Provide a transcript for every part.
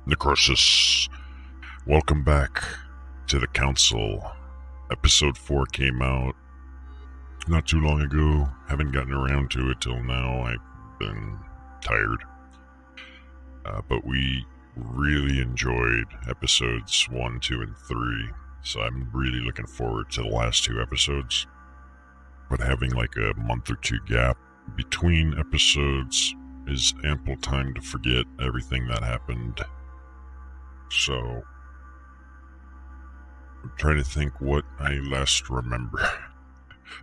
Necroxix, welcome back to the Council. Episode 4 came out not too long ago. Haven't gotten around to it till now. I've been tired. But we really enjoyed episodes 1, 2, and 3. So I'm really looking forward to the last 2 episodes. But having like a month or 2 gap between episodes is ample time to forget everything that happened. So, I'm trying to think what I last remember.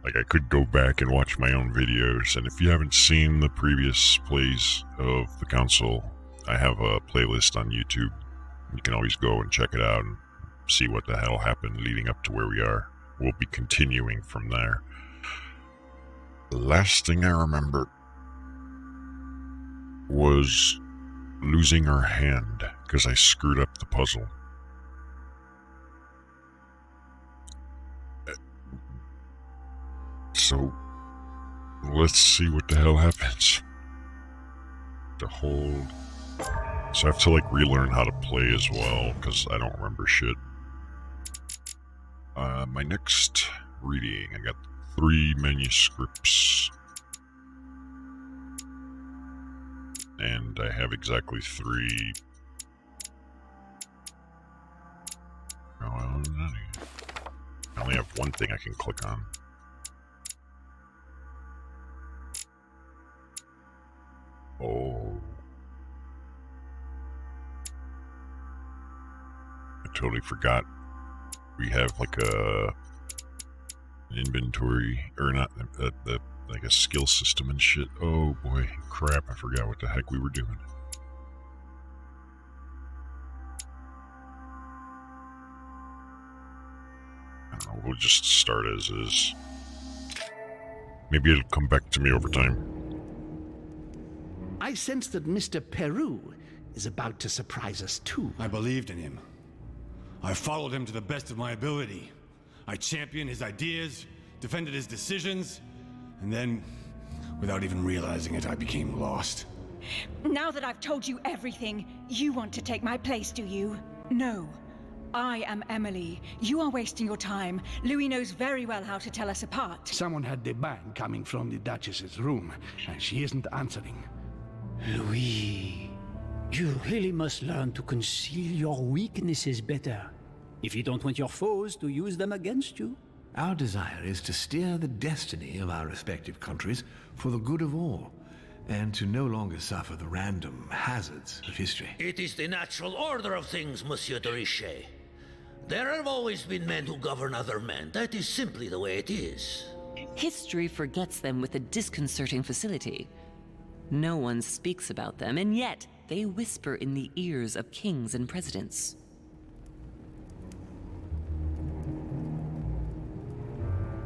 Like, I could go back and watch my own videos, and if you haven't seen the previous plays of the Council, I have a playlist on YouTube. You can always go and check it out and see what the hell happened leading up to where we are. We'll be continuing from there. The last thing I remember was losing our hand because I screwed up the puzzle. So, let's see what the hell happens. So I have to like relearn how to play as well because I don't remember shit. My next reading, I got 3 manuscripts. And I have exactly 3. Oh, I only have one thing I can click on. Oh. I totally forgot. We have like an inventory, or not, like a skill system and shit. Oh boy, crap, I forgot what the heck we were doing. I don't know, we'll just start as is. Maybe it'll come back to me over time. I sense that Mr. Peru is about to surprise us too. I believed in him. I followed him to the best of my ability. I championed his ideas, defended his decisions, and then, without even realizing it, I became lost. Now that I've told you everything, you want to take my place, do you? No. I am Emily. You are wasting your time. Louis knows very well how to tell us apart. Someone had the bang coming from the Duchess's room, and she isn't answering. Louis, you really must learn to conceal your weaknesses better, if you don't want your foes to use them against you. Our desire is to steer the destiny of our respective countries for the good of all, and to no longer suffer the random hazards of history. It is the natural order of things, Monsieur de Richet. There have always been men who govern other men. That is simply the way it is. History forgets them with a disconcerting facility. No one speaks about them, and yet they whisper in the ears of kings and presidents.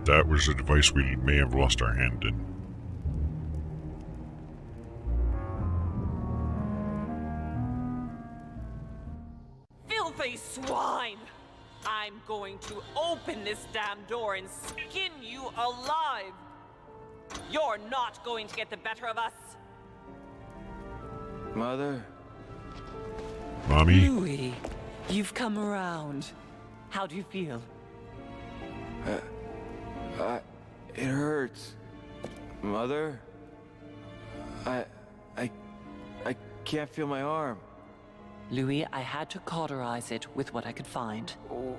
That was a device we may have lost our hand in. Filthy swine! I'm going to open this damn door and skin you alive! You're not going to get the better of us! Mother? Mommy? Louis, you've come around. How do you feel? It hurts. Mother? I can't feel my arm. Louis, I had to cauterize it with what I could find.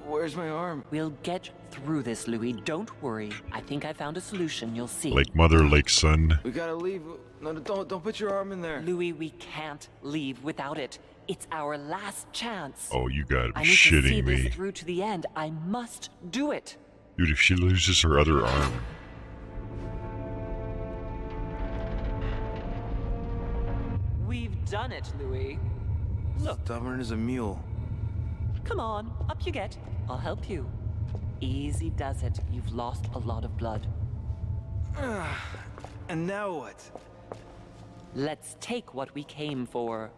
Where's my arm? We'll get through this, Louis. Don't worry. I think I found a solution. You'll see. Like mother, like son. We gotta leave. No, don't put your arm in there. Louis, we can't leave without it. It's our last chance. Oh, you gotta be I need to see shitting me. this through to the end. I must do it. Dude, if she loses her other arm. We've done it, Louis. Look, Stubborn as a mule. Come on, up you get. I'll help you. Easy does it. You've lost a lot of blood. And now what? Let's take what we came for.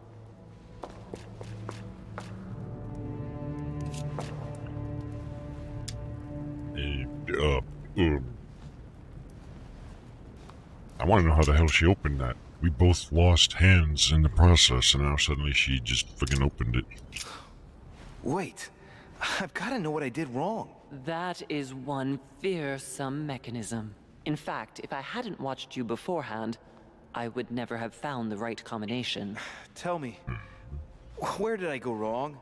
I want to know how the hell she opened that. we both lost hands in the process, and now suddenly she just fucking opened it. Wait. I've got to know what I did wrong. That is one fearsome mechanism. In fact, if I hadn't watched you beforehand, I would never have found the right combination. Tell me, where did I go wrong?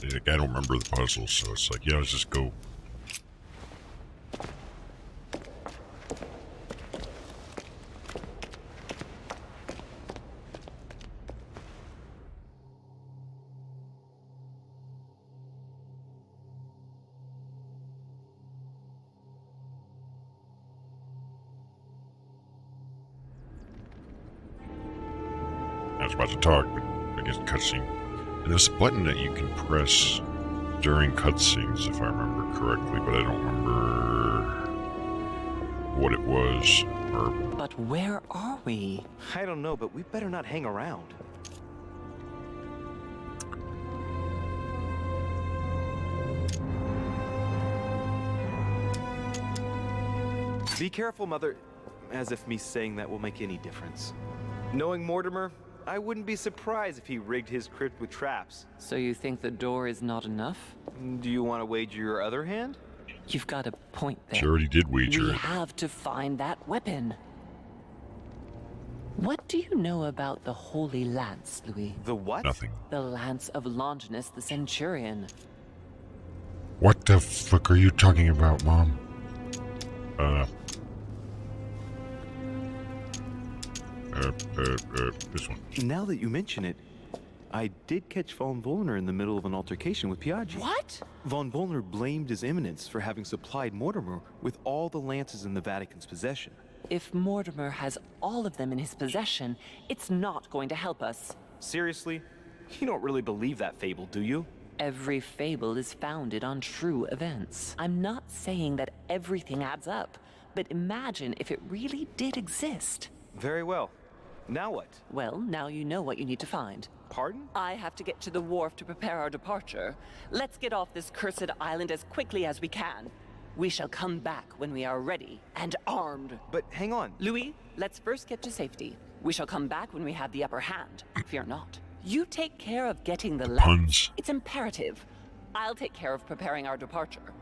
Like, I don't remember the puzzle, so it's like, yeah, let's just go. I was about to talk, but I guess cutscene. And there's a button that you can press during cutscenes, if I remember correctly, but I don't remember what it was. Or But where are we? I don't know, but we better not hang around. Be careful, Mother. As if me saying that will make any difference. Knowing Mortimer, I wouldn't be surprised if he rigged his crypt with traps. So you think the door is not enough? Do you want to wager your other hand? You've got a point there. she already did wager We it. have to find that weapon. What do you know about the Holy Lance, Louis? The what? Nothing. The Lance of Longinus the Centurion. What the fuck are you talking about, Mom? This one. Now that you mention it, I did catch Von Wollner in the middle of an altercation with Piaggi. What? Von Wollner blamed His Eminence for having supplied Mortimer with all the lances in the Vatican's possession. If Mortimer has all of them in his possession, it's not going to help us. Seriously? You don't really believe that fable, do you? Every fable is founded on true events. I'm not saying that everything adds up, but imagine if it really did exist. Very well. Now what? Well, now you know what you need to find. Pardon? I have to get to the wharf to prepare our departure. Let's get off this cursed island as quickly as we can. We shall come back when we are ready and armed. But hang on. Louis, let's first get to safety. We shall come back when we have the upper hand. Fear not. You take care of getting the lance. Puns. It's imperative. I'll take care of preparing our departure.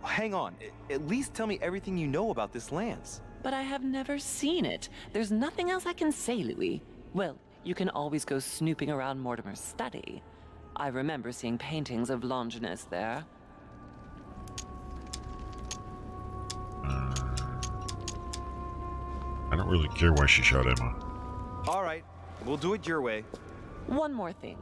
Hang on. At least tell me everything you know about this lance. But I have never seen it. There's nothing else I can say, Louis. Well, you can always go snooping around Mortimer's study. I remember seeing paintings of Longinus there. I don't really care why she shot Emma. All right. We'll do it your way. One more thing.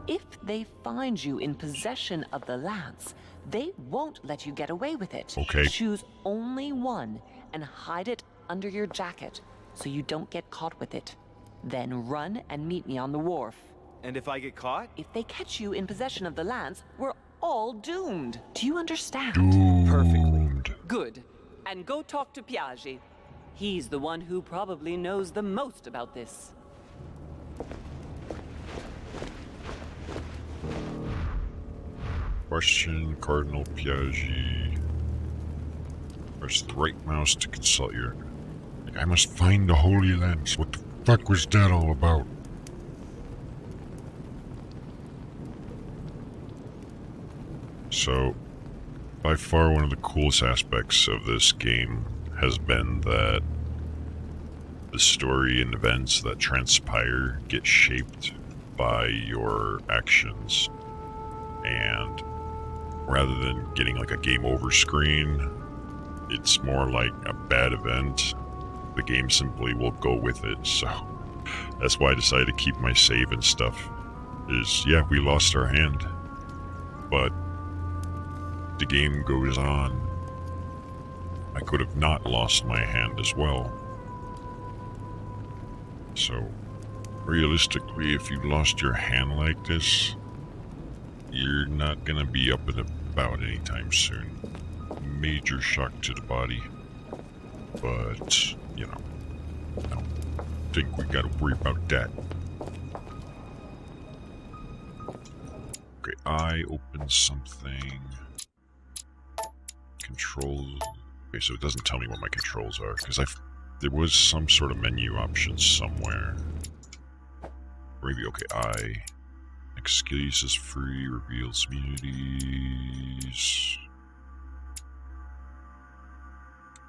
If they find you in possession of the lance, they won't let you get away with it. Okay. Choose only one and hide it under your jacket so you don't get caught with it. Then run and meet me on the wharf. And if I get caught? If they catch you in possession of the lance, we're all doomed. Do you understand? Perfectly. Good. And go talk to Piaggi. He's the one who probably knows the most about this. Question Cardinal Piaggi. Press the right mouse to consult your... Like, I must find the Holy Lance. What the fuck was that all about? So, by far one of the coolest aspects of this game has been that the story and events that transpire get shaped by your actions. And rather than getting like a game over screen, it's more like a bad event. The game simply will go with it. So that's why I decided to keep my save and stuff. Is, yeah, we lost our hand, but the game goes on. I could have not lost my hand as well. So, realistically, if you lost your hand like this, you're not gonna be up and about anytime soon. Major shock to the body. But, you know, I don't think we gotta worry about that. Okay, I open something. Control Okay, so it doesn't tell me what my controls are, because there was some sort of menu option somewhere. Maybe, okay, I. Next skill use is free, reveals immunities.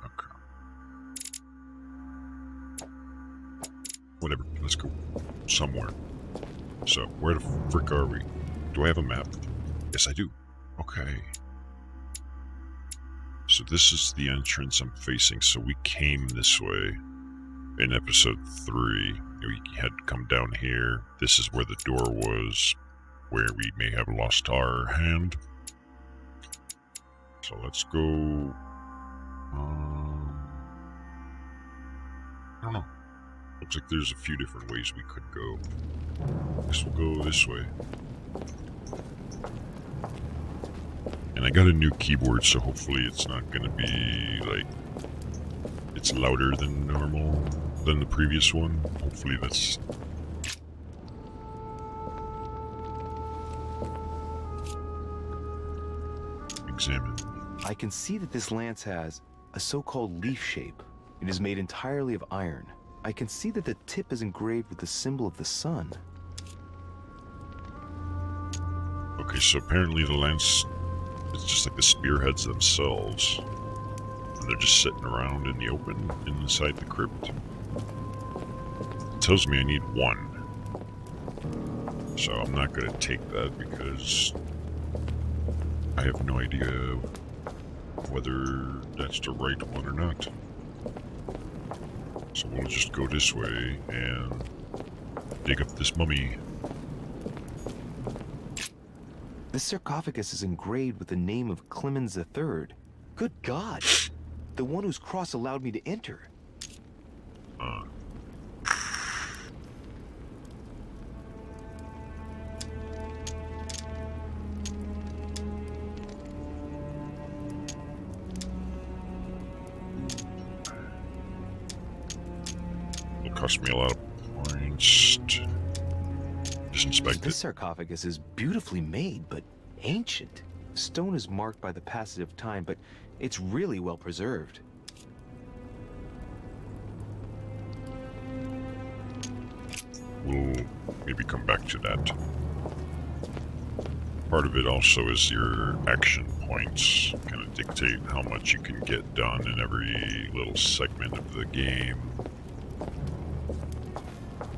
Okay. Whatever, let's go somewhere. So, where the frick are we? Do I have a map? Yes, I do. Okay. So this is the entrance I'm facing. So we came this way in episode 3. We had come down here. This is where the door was, where we may have lost our hand. So let's go. I don't know. Looks like there's a few different ways we could go. I guess we'll go this way. And I got a new keyboard, so hopefully it's not gonna be like it's louder than normal than the previous one. Hopefully that's examine. I can see that this lance has a so-called leaf shape. It is made entirely of iron. I can see that the tip is engraved with the symbol of the sun. Okay, so apparently the lance is just like the spearheads themselves. And they're just sitting around in the open inside the crypt. It tells me I need one. So I'm not going to take that because I have no idea whether that's the right one or not. So we'll just go this way and dig up this mummy. This sarcophagus is engraved with the name of Clemens III. Good God! The one whose cross allowed me to enter. It'll cost me a lot of points. Just inspect This it. sarcophagus is beautifully made, but ancient. The stone is marked by the passage of time, but it's really well preserved. We'll maybe come back to that. Part of it also is your action points kind of dictate how much you can get done in every little segment of the game.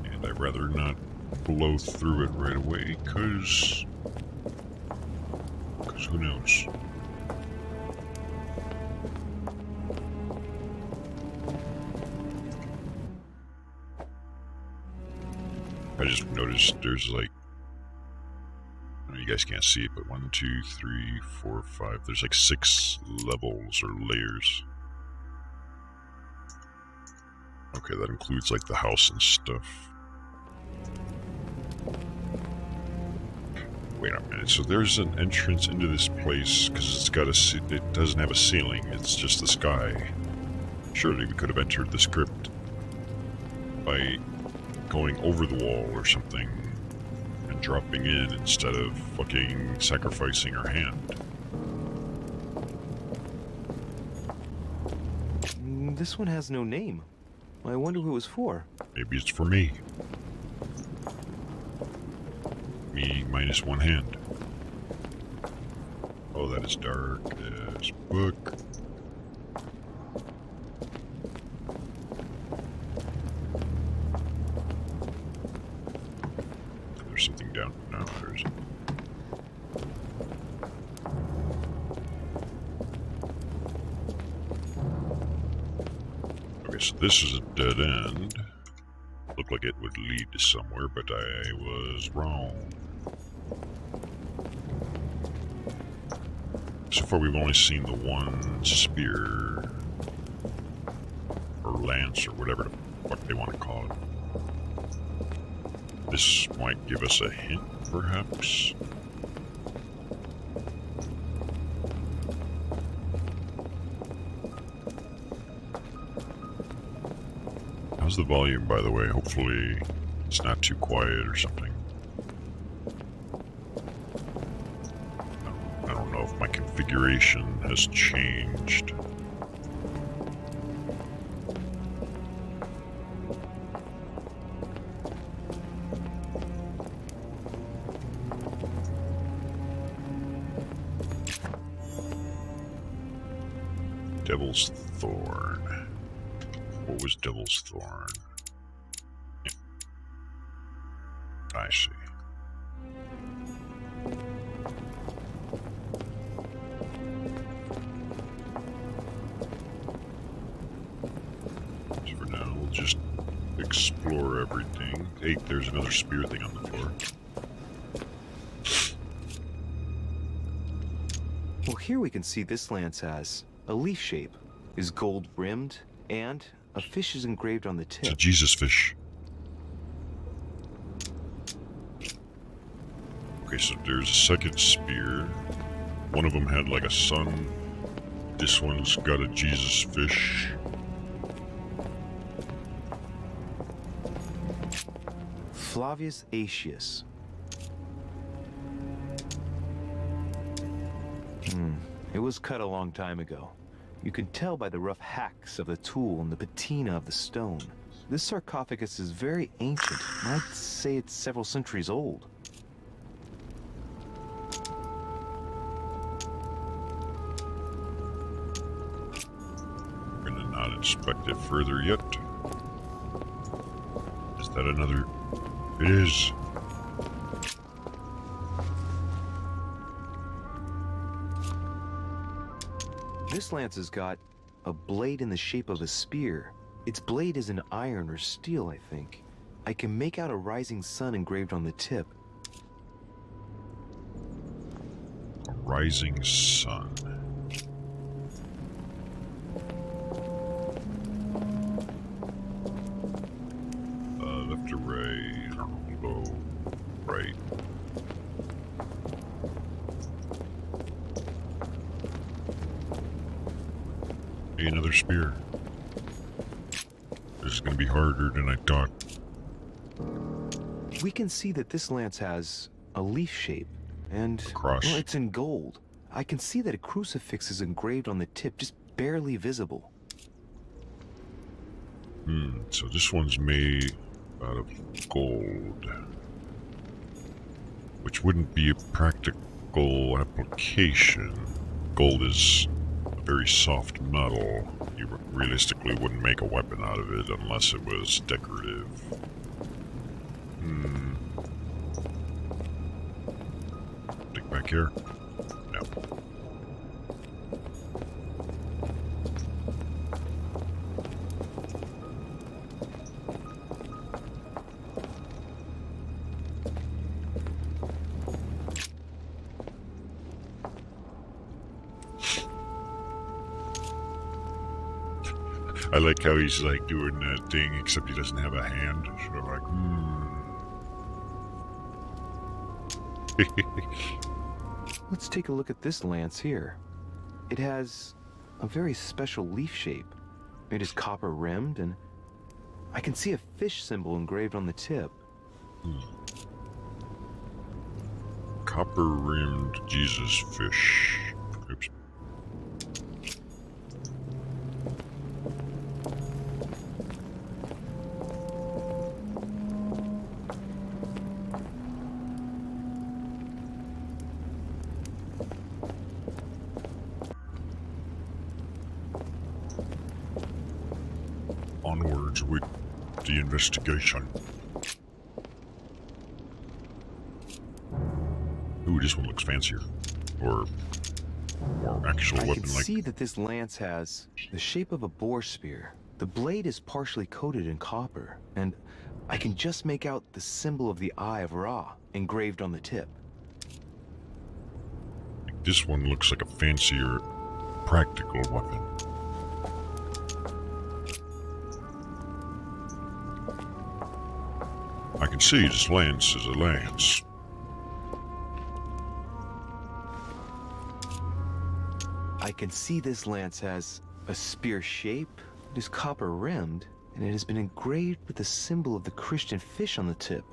And I'd rather not blow through it right away, because who knows? I just noticed there's like, you guys can't see it, but 1, 2, 3, 4, 5, there's like 6 levels or layers. Okay, that includes like the house and stuff. Wait a minute, so there's an entrance into this place because it doesn't have a ceiling, it's just the sky. Surely we could have entered this crypt by going over the wall or something and dropping in instead of fucking sacrificing our hand. This one has no name. I wonder who it was for. Maybe it's for me. Me minus one hand. Oh, that is dark as book. There's something down. No, there isn't. Okay, so this is a dead end. Looked like it would lead to somewhere, but I was wrong. So far we've only seen the one spear, or lance, or whatever the fuck they want to call it. This might give us a hint, perhaps? How's the volume, by the way? Hopefully it's not too quiet or something. I don't know if my configuration has changed. Devil's Thorn. What was Devil's Thorn? Yeah. I see. So for now, we'll just explore everything. Hey, there's another spear thing on the floor. Well, here we can see this lance has a leaf shape, is gold rimmed, and a fish is engraved on the tip. It's a Jesus fish. Okay, so there's a second spear. One of them had like a sun. This one's got a Jesus fish. Flavius Aetius. It was cut a long time ago. You can tell by the rough hacks of the tool and the patina of the stone. This sarcophagus is very ancient. I'd say it's several centuries old. We're gonna not inspect it further yet. Is that another? It is. This lance has got a blade in the shape of a spear. Its blade is an iron or steel, I think. I can make out a rising sun engraved on the tip. A rising sun. Left to right, low, right. Hey, another spear. This is going to be harder than I thought. We can see that this lance has a leaf shape, and cross. Well, it's in gold. I can see that a crucifix is engraved on the tip, just barely visible. So this one's made out of gold, which wouldn't be a practical application. Gold is a very soft metal. You realistically wouldn't make a weapon out of it unless it was decorative. Dig back here? No. I like how he's like doing that thing, except he doesn't have a hand. So like, Let's take a look at this lance here. It has a very special leaf shape. It is copper rimmed, and I can see a fish symbol engraved on the tip. Copper rimmed Jesus fish. Oops. Onwards with the investigation. Ooh, this one looks fancier. Or actual I weapon can like. see that this lance has the shape of a boar spear. The blade is partially coated in copper, and I can just make out the symbol of the Eye of Ra engraved on the tip. This one looks like a fancier, practical weapon. I can see this lance is a lance. I can see this lance has a spear shape, it is copper rimmed, and it has been engraved with the symbol of the Christian fish on the tip.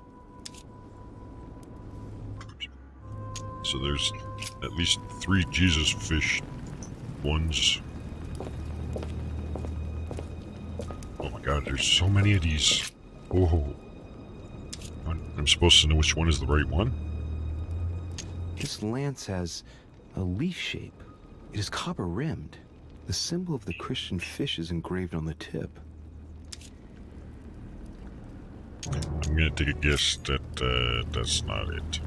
So there's at least 3 Jesus fish ones. Oh my god, there's so many of these. Oh. I'm supposed to know which one is the right one? This lance has a leaf shape. It is copper rimmed. The symbol of the Christian fish is engraved on the tip. I'm gonna take a guess that that's not it.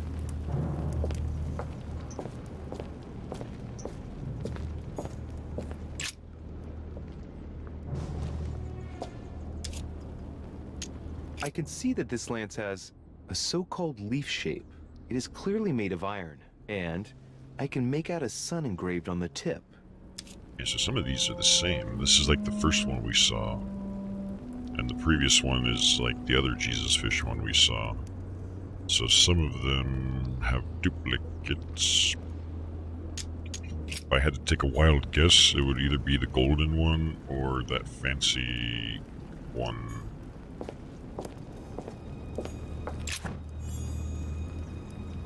I can see that this lance has a so-called leaf shape. It is clearly made of iron, and I can make out a sun engraved on the tip. Yeah, so some of these are the same. This is like the first one we saw. And the previous one is like the other Jesus fish one we saw. So some of them have duplicates. If I had to take a wild guess, it would either be the golden one or that fancy one.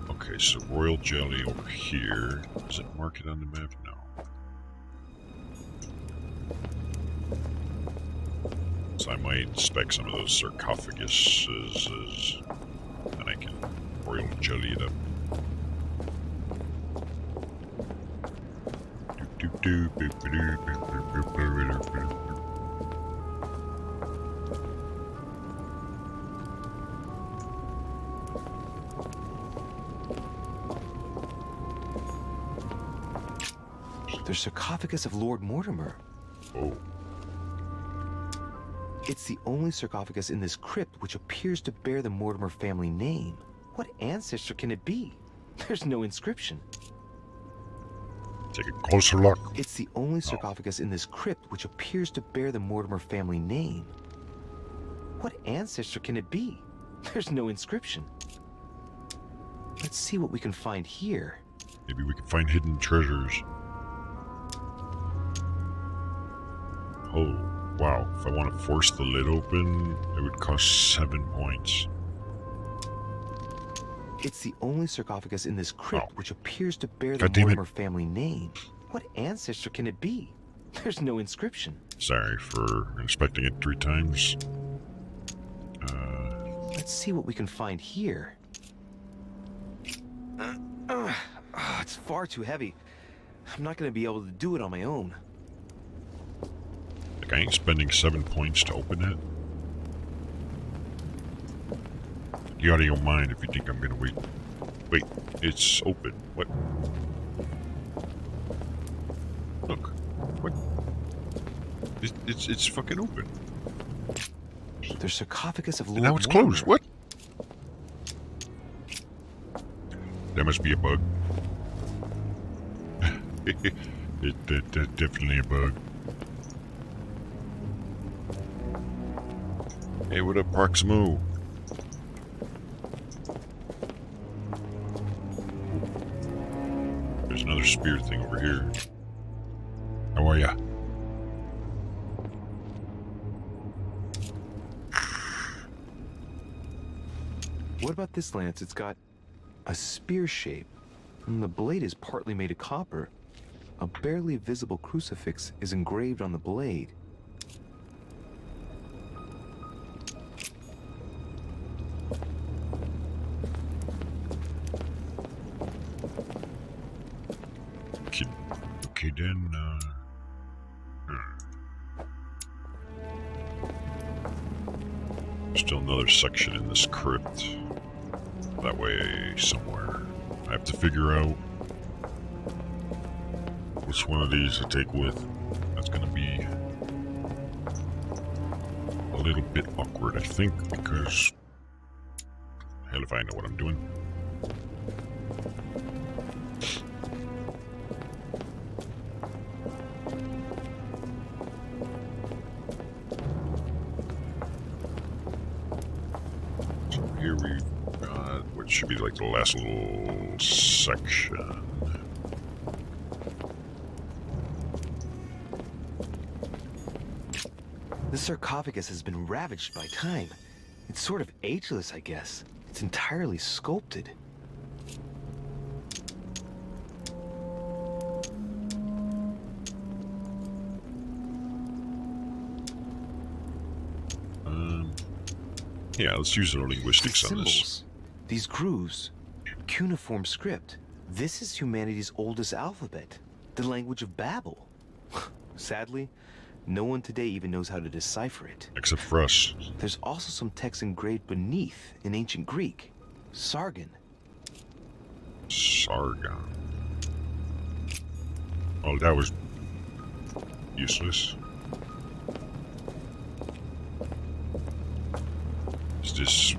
Okay, so royal jelly over here. Does it mark it on the map? No. So I might inspect some of those sarcophaguses, and I can royal jelly it up. The sarcophagus of Lord Mortimer. Oh. It's the only sarcophagus in this crypt which appears to bear the Mortimer family name. What ancestor can it be? There's no inscription. Take a closer look. It's the only sarcophagus in this crypt which appears to bear the Mortimer family name. What ancestor can it be? There's no inscription. Let's see what we can find here. Maybe we can find hidden treasures. Oh, wow. If I want to force the lid open, it would cost 7 points. It's the only sarcophagus in this crypt which appears to bear the God damn it. Mortimer family name. What ancestor can it be? There's no inscription. Sorry for inspecting it 3 times. Let's see what we can find here. It's far too heavy. I'm not going to be able to do it on my own. Like, I ain't spending 7 points to open it. You out of your mind if you think I'm gonna wait. Wait, it's open. What? Look. What? It's fucking open. There's sarcophagus of Lord And now it's Mortimer. closed. What? That must be a bug. That's definitely a bug. Hey, what up, Proximo? There's another spear thing over here. How are ya? What about this lance? It's got a spear shape, and the blade is partly made of copper. A barely visible crucifix is engraved on the blade. Okay, then, Still another section in this crypt. That way, somewhere. I have to figure out which one of these to take with. That's gonna be a little bit awkward, I think, because hell if I know what I'm doing. Here we've got what should be like the last little section. The sarcophagus has been ravaged by time. It's sort of ageless, I guess. It's entirely sculpted. Yeah, let's use our linguistics on this. Symbols. These grooves. Cuneiform script. This is humanity's oldest alphabet. The language of Babel. Sadly, no one today even knows how to decipher it. Except for us. There's also some text engraved beneath in ancient Greek. Sargon. Sargon. Oh, that was useless. Is this...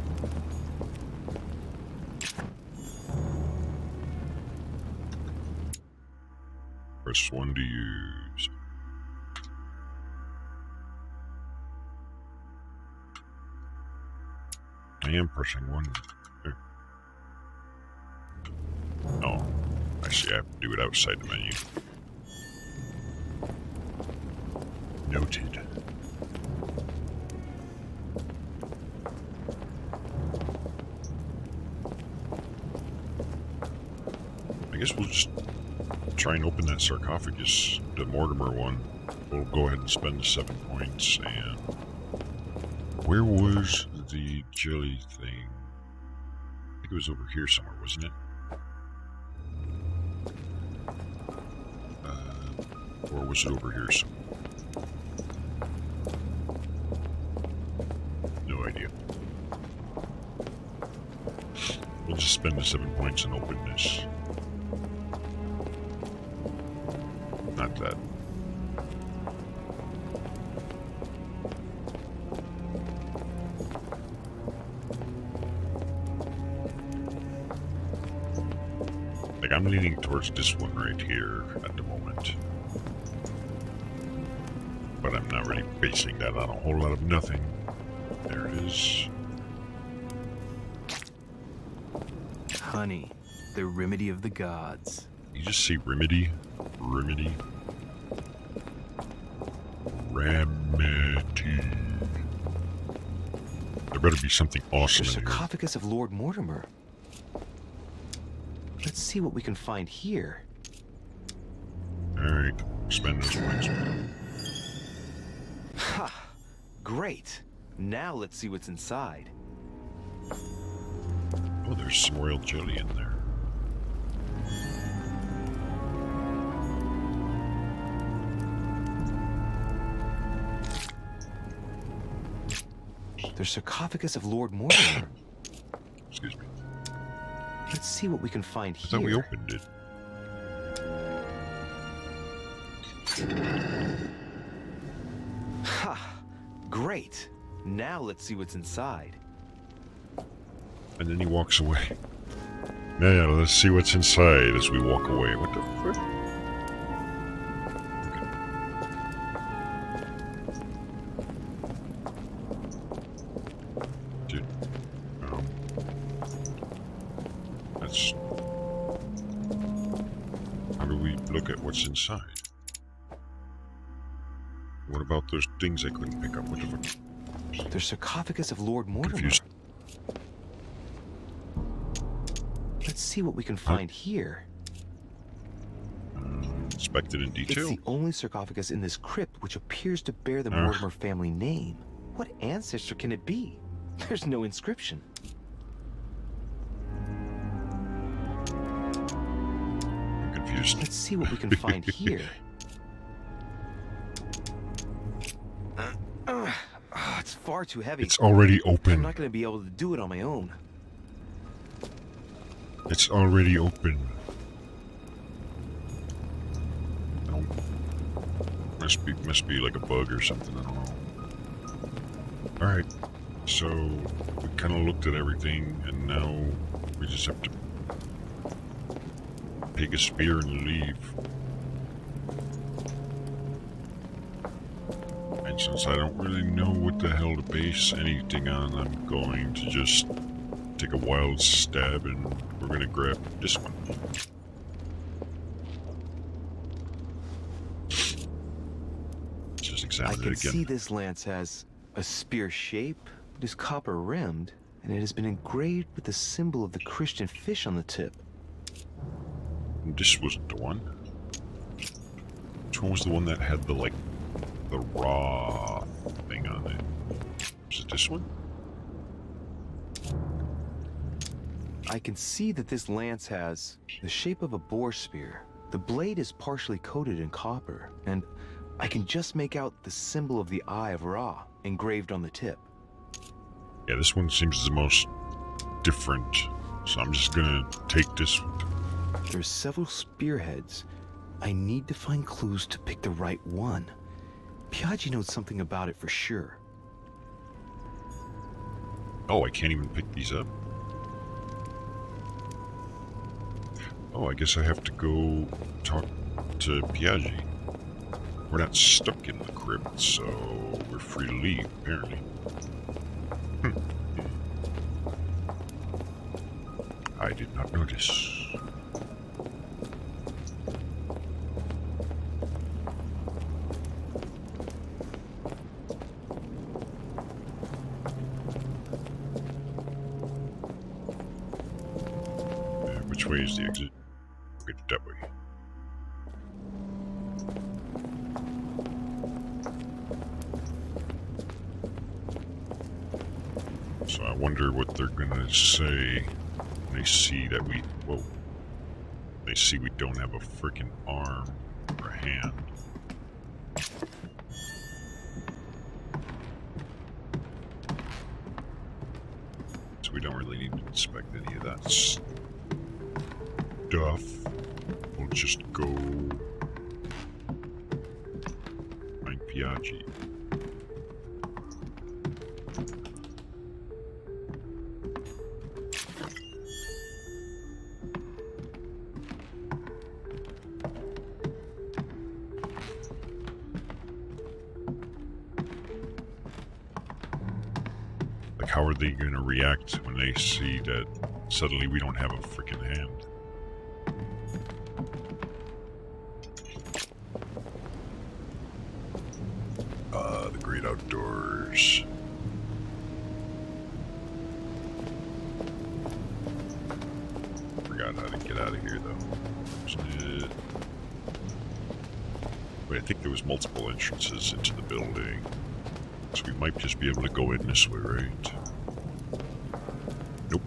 Press 1 to use. I am pressing 1. There. Oh, actually I have to do it outside the menu. Noted. I guess we'll just try and open that sarcophagus, the Mortimer one. We'll go ahead and spend the 7 points. And where was the jelly thing? I think it was over here somewhere, wasn't it? Or was it over here somewhere? No idea. We'll just spend the 7 points and open this. Not that. Like, I'm leaning towards this one right here at the moment. But I'm not really basing that on a whole lot of nothing. There it is. Honey, the remedy of the gods. You just say remedy? Remedy? Remedy. There better be something awesome The in here. sarcophagus of Lord Mortimer. Let's see what we can find here. Alright, spend those points. Ha! Great. Now let's see what's inside. Oh, there's some royal jelly in there. The sarcophagus of Lord Mortimer. Excuse me. Let's see what we can find I here. thought we opened it. Ha! Great. Now let's see what's inside. And then he walks away. Yeah, let's see what's inside as we walk away. What the frick? Dude. That's... How do we look at what's inside? What about those things I couldn't pick up? What the fuck? The sarcophagus of Lord Mortimer. Confused. Let's see what we can find here. Inspected in detail. It's the only sarcophagus in this crypt which appears to bear the Mortimer family name. What ancestor can it be? There's no inscription. I'm confused. Let's see what we can find here. It's far too heavy. It's already I'm open. not going to be able to do it on my own. It's already open. No. Must be like a bug or something, I don't know. Alright. So we kinda looked at everything and now we just have to take a spear and leave. And since I don't really know what the hell to base anything on, I'm going to just take a wild stab and we're gonna grab this one. Just examine I it can again. see this lance has a spear shape, it is copper rimmed, and it has been engraved with the symbol of the Christian fish on the tip. This wasn't the one. Which one was the one that had the, like, the raw thing on it? Was it this one? I can see that this lance has the shape of a boar spear, The blade is partially coated in copper, and I can just make out the symbol of the Eye of Ra engraved on the tip. Yeah, this one seems the most different, so I'm just gonna take this. There's several spearheads. I need to find clues to pick the right one. Piaggi knows something about it for sure. Oh, I can't even pick these up? Oh, I guess I have to go talk to Piaggi. We're not stuck in the crypt, so we're free to leave, apparently. I did not notice. Which way is the exit? Okay, that way. So I wonder what they're gonna say when they see that we... Whoa. They see we don't have a freaking arm or a hand. So we don't really need to inspect any of that stuff. We'll just go find Piaggi. Like, how are they going to react when they see that suddenly we don't have a freaking hand? The great outdoors. Forgot how to get out of here, though. Wait, I think there was multiple entrances into the building. So we might just be able to go in this way, right? Nope.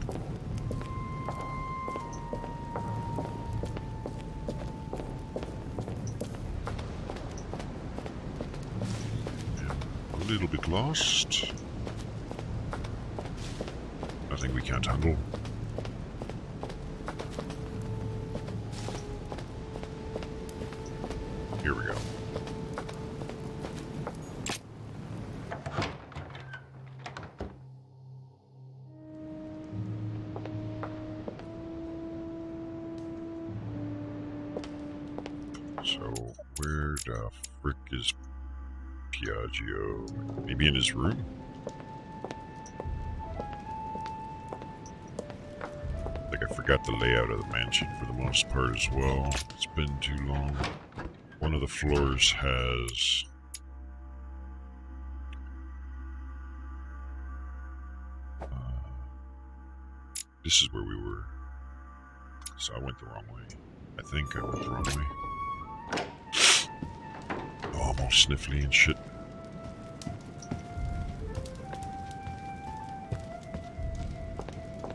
A little bit lost. Nothing we can't handle. Here we go. So, where the frick is Piaggio? Maybe in his room? I think I forgot the layout of the mansion for the most part as well. It's been too long. One of the floors has... this is where we were. So I went the wrong way. I think I went the wrong way. Oh, I'm all sniffly and shit.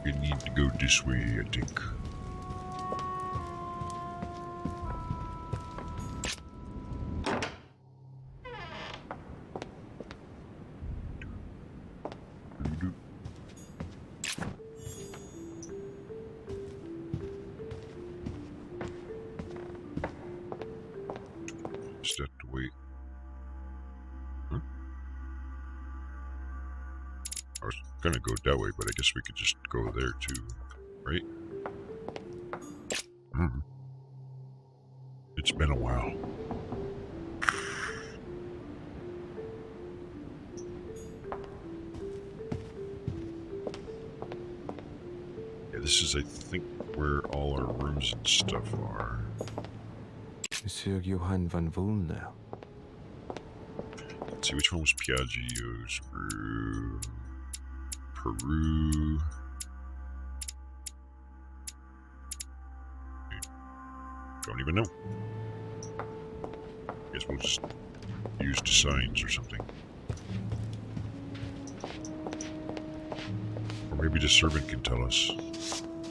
We need to go this way, I think. Is that the way? Huh? I was gonna go that way, but I guess we could just go there too, right? It's been a while. Yeah, this is, I think, where all our rooms and stuff are. Monsieur Johann van Vulner. Let's see, which one was Piaggio's room? Peru. Don't even know. Guess we'll just use the signs or something. Or maybe the servant can tell us.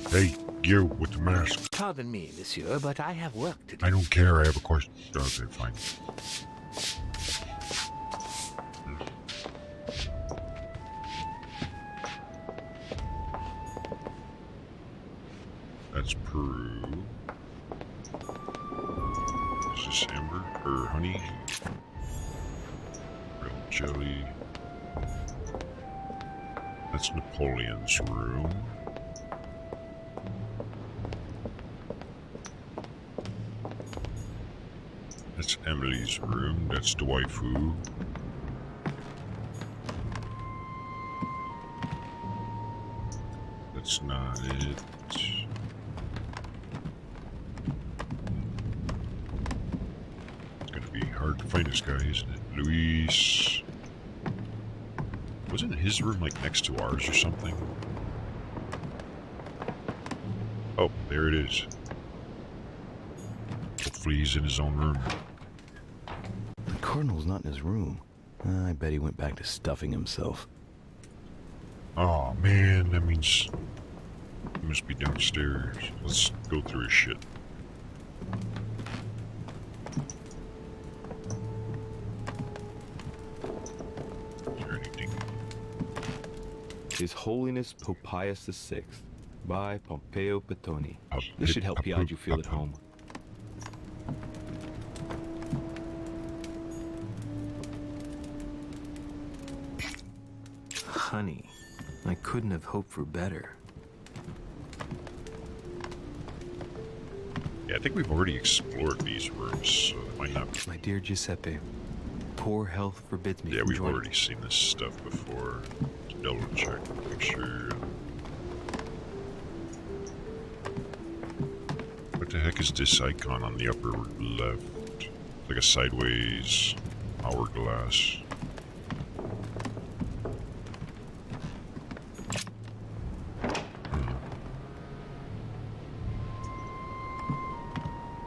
Hey, you with the mask. Pardon me, monsieur, but I have work to do. I don't care. I have a question. Okay, fine. That's Peru. Is this amber or honey? Real jelly. That's Napoleon's room. That's Emily's room. That's the waifu. That's not it. It's gonna be hard to find this guy, isn't it? Luis. Wasn't his room like next to ours or something? Oh, there it is. Hopefully he's in his own room. The Cardinal's not in his room. I bet he went back to stuffing himself. Oh man, that means he must be downstairs. Let's go through his shit. Is there anything? His Holiness Pope Pius VI by Pompeo Petoni. This should help Piaggio feel at home. Honey, I couldn't have hoped for better. Yeah, I think we've already explored these rooms, so it might not be. My dear Giuseppe, poor health forbids me Yeah, from we've joining. already seen this stuff before. Double check, make sure. What the heck is this icon on the upper left? It's like a sideways hourglass.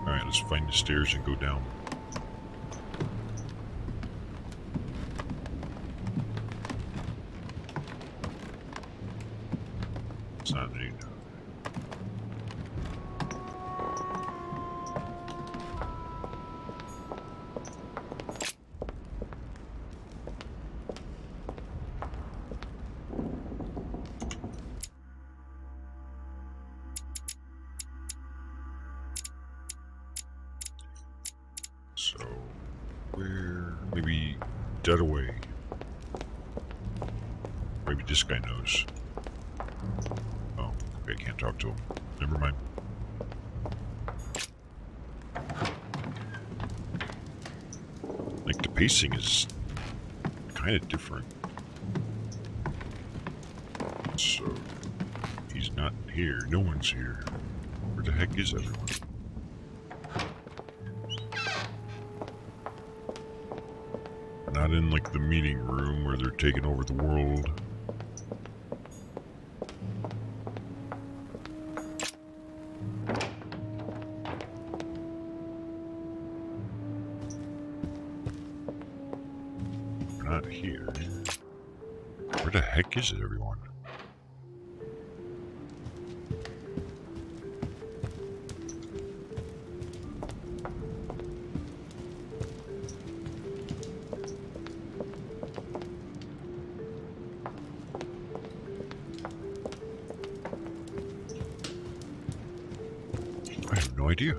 Alright, let's find the stairs and go down. It's not neat. So, where? Maybe dead away. Maybe this guy knows. Oh, okay, I can't talk to him. Never mind. Like, the pacing is kind of different. So, he's not here. No one's here. Where the heck is everyone? Not in, like, the meeting room where they're taking over the world. We're not here. Where the heck is everyone? I have no idea.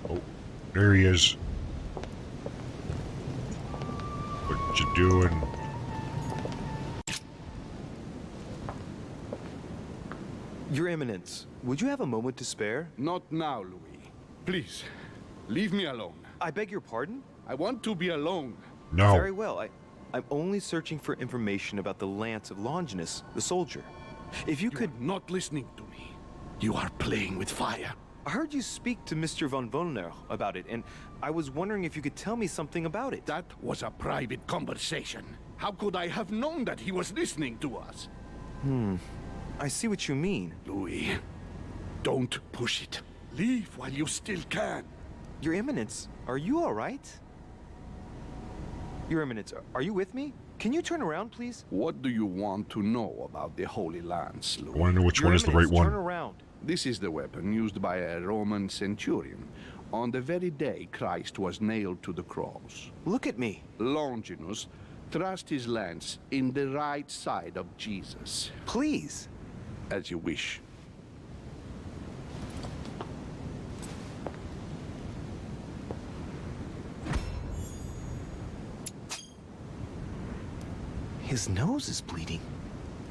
Oh, there he is. What you doing? Your Eminence, would you have a moment to spare? Not now, Louis. Please, leave me alone. I beg your pardon? I want to be alone. No. Very well. I'm only searching for information about the Lance of Longinus, the soldier. If you could... You're not listening to me. You are playing with fire. I heard you speak to Mr. von Wollner about it, and I was wondering if you could tell me something about it. That was a private conversation. How could I have known that he was listening to us? I see what you mean. Louis, don't push it. Leave while you still can. Your Eminence, are you all right? Your Eminence, are you with me? Can you turn around, please? What do you want to know about the Holy Lance, Louis? I want to know which Your one is the right Eminence, one. Turn around. This is the weapon used by a Roman centurion on the very day Christ was nailed to the cross. Look at me. Longinus thrust his lance in the right side of Jesus. Please. As you wish. His nose is bleeding.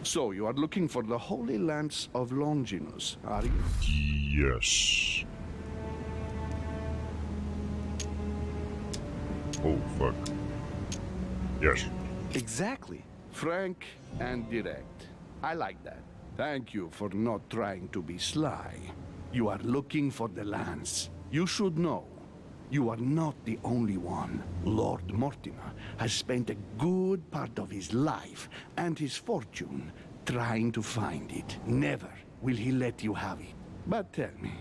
So you are looking for the Holy Lance of Longinus, are you? Yes. Oh, fuck. Yes. Exactly. Frank and direct. I like that. Thank you for not trying to be sly. You are looking for the lance. You should know. You are not the only one. Lord Mortimer has spent a good part of his life and his fortune trying to find it. Never will he let you have it. But tell me,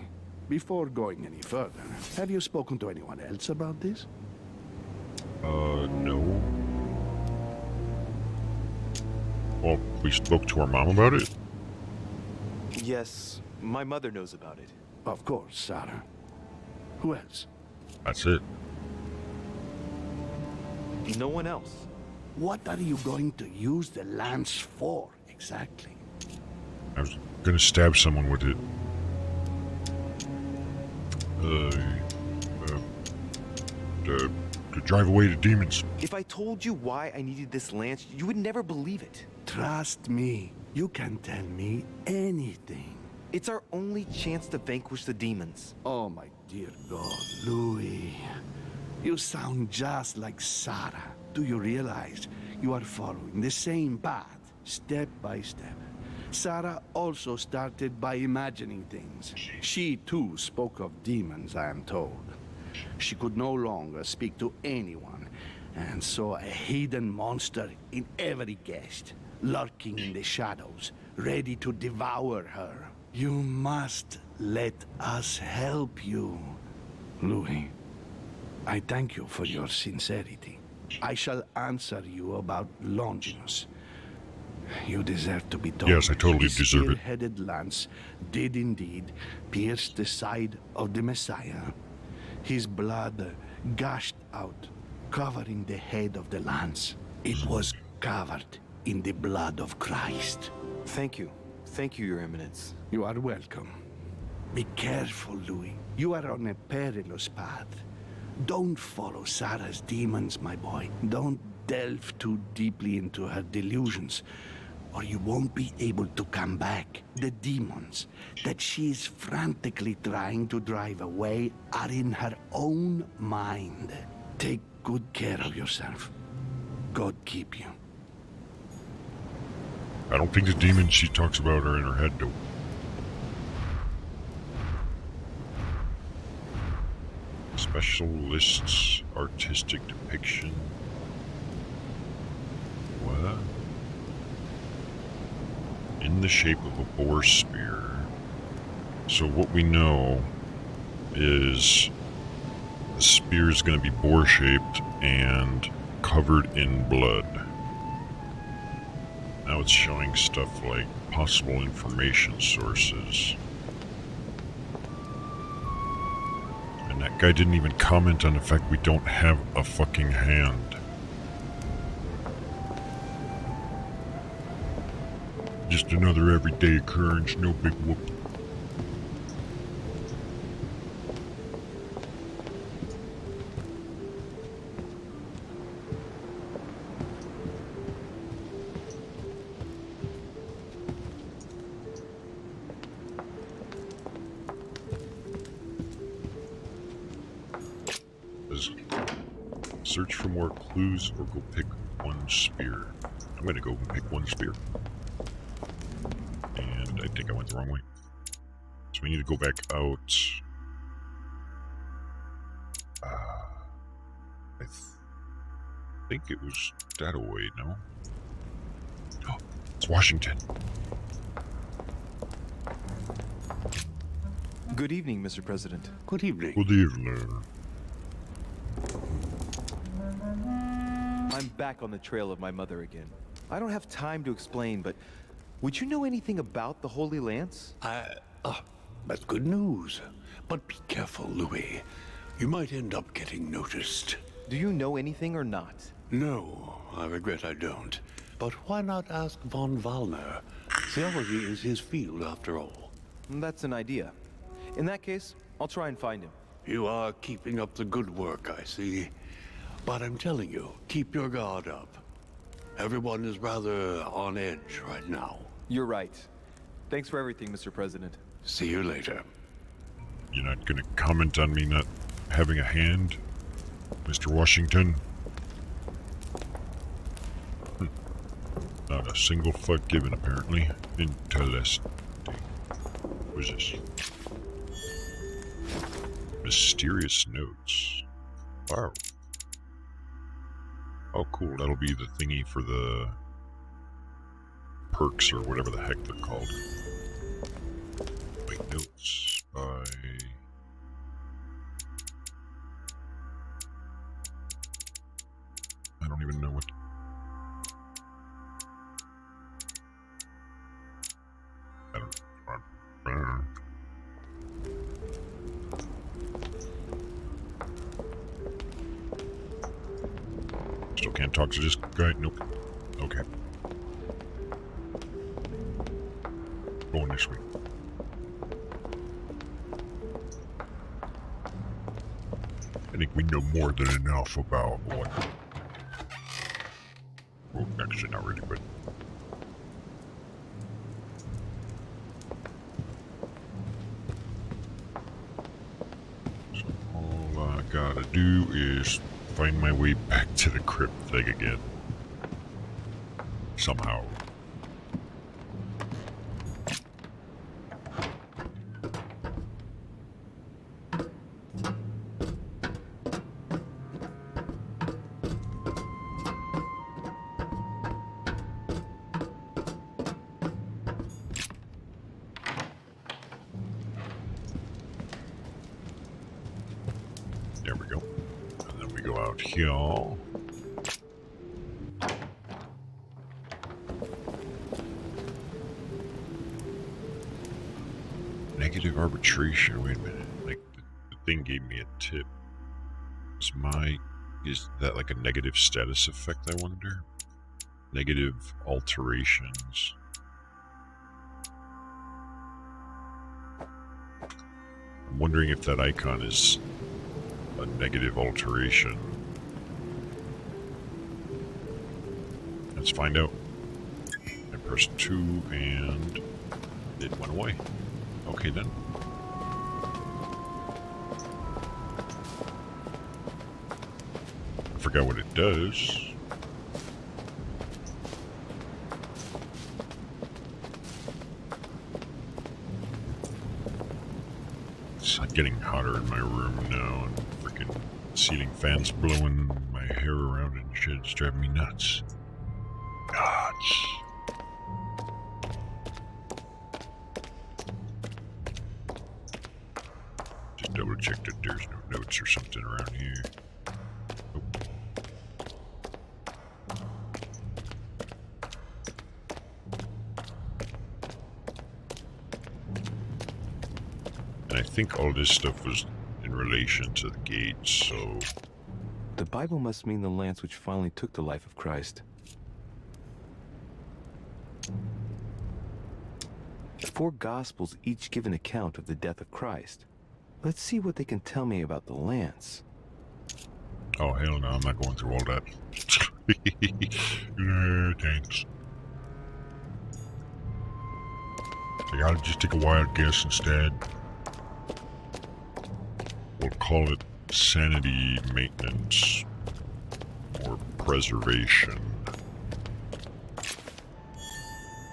before going any further, have you spoken to anyone else about this? No. Well, we spoke to our mom about it. Yes, my mother knows about it. Of course, Sarah. Who else? That's it. No one else. What are you going to use the lance for, exactly? I was gonna stab someone with it. To drive away the demons. If I told you why I needed this lance, you would never believe it. Trust me, you can tell me anything. It's our only chance to vanquish the demons. Oh, my dear God, Louis. You sound just like Sarah. Do you realize you are following the same path, step by step? Sarah also started by imagining things. She, too, spoke of demons, I am told. She could no longer speak to anyone, and saw a hidden monster in every guest, lurking in the shadows, ready to devour her. You must let us help you. Louis, I thank you for your sincerity. I shall answer you about Longinus. You deserve to be told. Yes, I totally His deserve it. spear-headed lance did indeed pierce the side of the Messiah. His blood gushed out, covering the head of the lance. It was covered in the blood of Christ. Thank you. Thank you, Your Eminence. You are welcome. Be careful, Louis. You are on a perilous path. Don't follow Sarah's demons, my boy. Don't delve too deeply into her delusions, or you won't be able to come back. The demons that she is frantically trying to drive away are in her own mind. Take good care of yourself. God keep you. I don't think the demons she talks about are in her head, though. Special lists, artistic depiction. What? In the shape of a boar spear. So what we know is the spear is going to be boar-shaped and covered in blood. Now it's showing stuff like possible information sources. And that guy didn't even comment on the fact we don't have a fucking hand. Just another everyday occurrence, no big whoop. Search for more clues or go pick one spear. I'm gonna go and pick one spear. And I think I went the wrong way. So we need to go back out I think it was that away, no? Oh, it's Washington. Good evening, Mr. President. Good evening. Good evening. I'm back on the trail of my mother again. I don't have time to explain, but would you know anything about the Holy Lance? That's good news. But be careful, Louis. You might end up getting noticed. Do you know anything or not? No, I regret I don't. But why not ask von Wallner? Theology is his field, after all. That's an idea. In that case, I'll try and find him. You are keeping up the good work, I see. But I'm telling you, keep your guard up. Everyone is rather on edge right now. You're right. Thanks for everything, Mr. President. See you later. You're not gonna comment on me not having a hand, Mr. Washington? Not a single fuck given, apparently. Interesting. What is this? Mysterious notes. Wow. Oh, cool. That'll be the thingy for the perks or whatever the heck they're called. Wait, notes by... I don't even know what... I don't... Still can't talk to this guy? Nope. Okay. Going this way. I think we know more than enough about what... Well, actually not really, but... So all I gotta do is find my way back to the crypt thing again. Somehow. There we go. And then we go out here. Negative arbitration. Wait a minute. Like, the thing gave me a tip. Is that like a negative status effect, I wonder? Negative alterations. I'm wondering if that icon is a negative alteration. Let's find out. I pressed 2 and it went away. Okay then. I forgot what it does. It's getting hotter in my room now, and freaking ceiling fans blowing my hair around and shit. It's driving me nuts. Nuts. Just double check that there's no notes or something around here. Oh. And I think all this stuff was in relation to the gates, so... The Bible must mean the lance which finally took the life of Christ. 4 Gospels each give an account of the death of Christ. Let's see what they can tell me about the lance. Oh, hell no, I'm not going through all that. Nah, thanks. So I'll just take a wild guess instead. We'll call it sanity maintenance or preservation.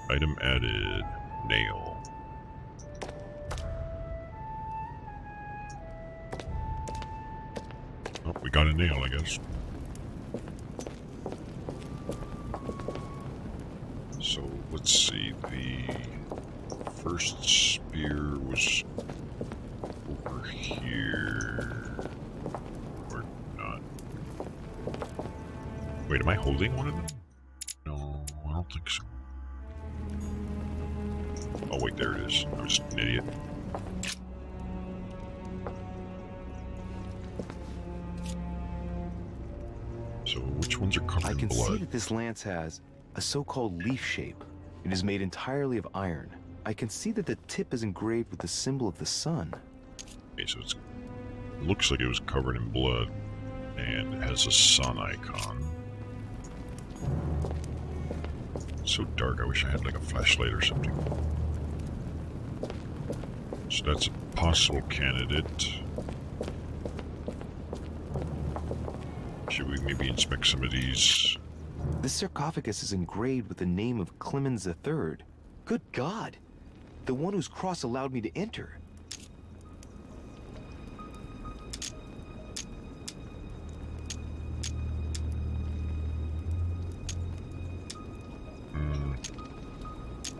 Item added, nail. Oh, we got a nail, I guess. So, let's see. The first spear was over here. Or not. Wait, am I holding one of them? No, I don't think so. Oh, wait, there it is. I'm just an idiot. So, which ones are covered I in can blood? see that this lance has a so-called leaf shape. It is made entirely of iron. I can see that the tip is engraved with the symbol of the sun. Okay, so it looks like it was covered in blood, and it has a sun icon. It's so dark, I wish I had like a flashlight or something. So that's a possible candidate. Should we maybe inspect some of these? This sarcophagus is engraved with the name of Clemens III. Good God! The one whose cross allowed me to enter.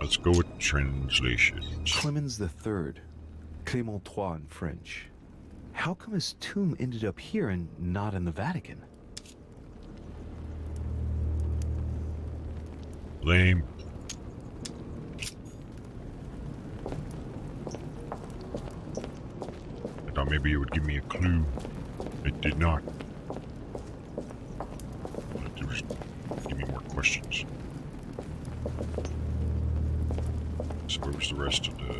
Let's go with translations. Clemens III. Clément III in French. How come his tomb ended up here and not in the Vatican? Lame. I thought maybe it would give me a clue. It did not. All it did was give me more questions. So where was the rest of the...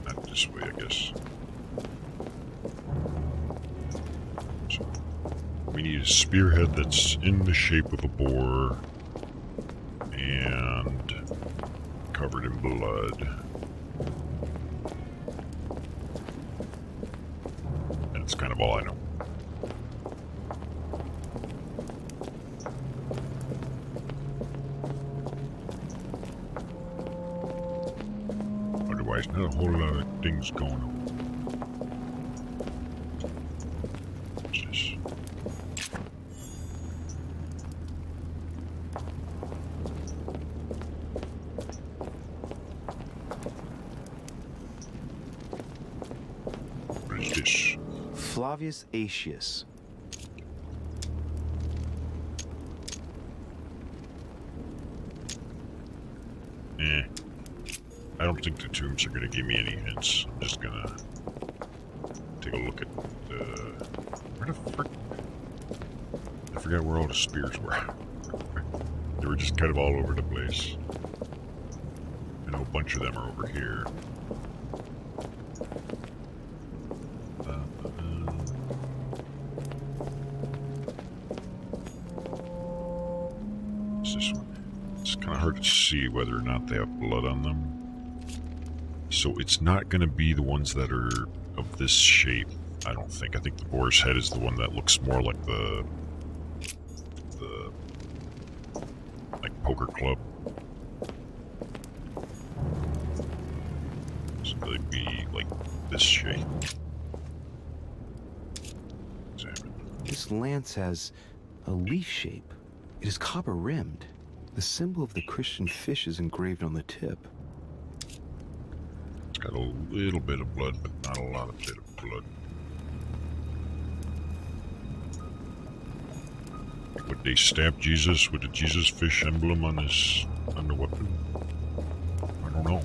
Not this way, I guess. So we need a spearhead that's in the shape of a boar and covered in blood. And it's kind of all I know. Otherwise, not a whole lot of things going on. What's this? What is this? Flavius Aetius. I don't think the tombs are going to give me any hints. I'm just going to take a look at the... Where the frick? I forgot where all the spears were. They were just kind of all over the place. I know a bunch of them are over here. What's this one? It's kind of hard to see whether or not they have blood on them. So it's not going to be the ones that are of this shape, I don't think. I think the boar's head is the one that looks more like the like poker club. So they'd be like this shape. Examine. This lance has a leaf shape. It is copper rimmed. The symbol of the Christian fish is engraved on the tip. It's got a little bit of blood, but not a lot of bit of blood. Would they stab Jesus with the Jesus fish emblem on the weapon? I don't know.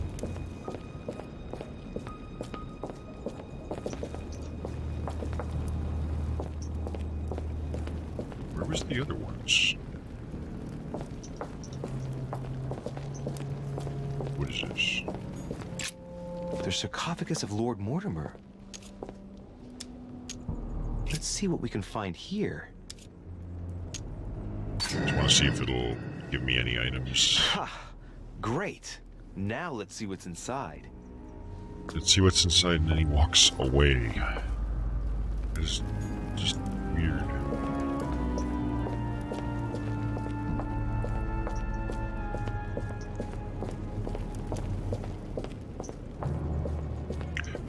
Where was the other ones? What is this? The sarcophagus of Lord Mortimer. Let's see what we can find here. Just want to see if it'll give me any items. Ha! Great. Now let's see what's inside. Let's see what's inside, and then he walks away. It's just weird.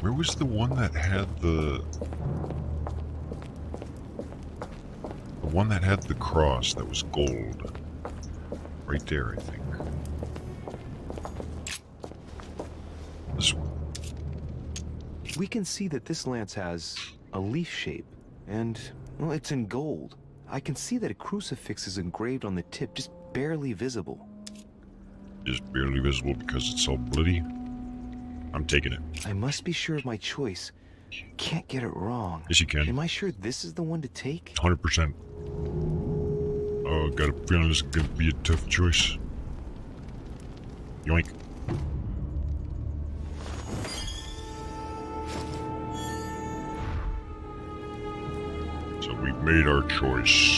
Where was the one that had the one that had the cross that was gold. Right there, I think. This one. We can see that this lance has a leaf shape, and, well, it's in gold. I can see that a crucifix is engraved on the tip, just barely visible. Just barely visible because it's all bloody. I'm taking it. I must be sure of my choice. Can't get it wrong. Yes, you can. Am I sure this is the one to take? 100%. Oh, got a feeling this is gonna be a tough choice. Yoink. So we've made our choice.